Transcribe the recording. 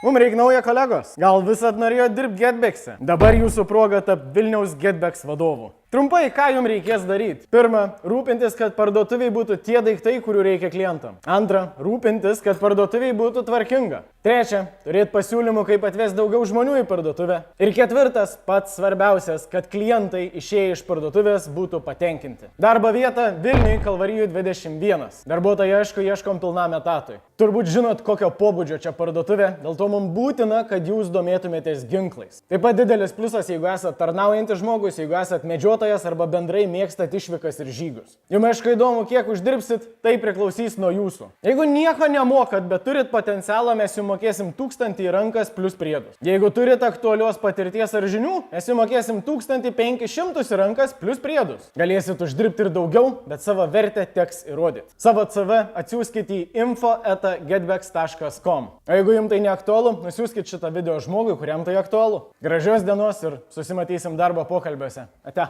Mums reikia naujo kolegos. Gal visat norėjo dirbti Getback'se? Dabar jūsų proga tapti Vilniaus Getback's vadovu. Trumpai, ką jums reikės daryti? Pirma, rūpintis, kad parduotuviai būtų tie daiktai, kurių reikia klientam. Antra, rūpintis, kad parduotuviai būtų tvarkinga. Trečia, turėti pasiūlymų, kaip atvesti daugiau žmonių į parduotuvę. Ir ketvirtas, pats svarbiausias, kad klientai išėję iš parduotuvės būtų patenkinti. Darbo vieta Vilniui Kalvarijų 21. Darbuotojai ieškom pilnam etatui. Turbūt žinot, kokio pobūdžio čia parduotuvė, dėl to mums būtina, kad jūs domėtumėtės ginklais. Taip pat didelis pliusas, jeigu esate tarnaujantis žmogus, jeigu esate medžiotojas arba bendrai mėgstat išvykas ir žygius. Jums aišku įdomu, kiek uždirbsit, tai priklausys nuo jūsų. Jeigu nieko nemokat, bet turit potencialą, mes jums mokėsim 1000 į rankas plus priedus. Jeigu turit aktualios patirties ar žinių, mes jums mokėsim 1500 į rankas plus priedus. Galėsit uždirbti ir daugiau, bet savo vertę teks įrodyti. Savo CV atsiųskite į info@getbacks.com. O jeigu jums tai neaktualu, nusiųskit šitą video žmogui, kuriam tai aktualu. Gražios dienos ir susimatysim darbo pokalbiuose. Ate.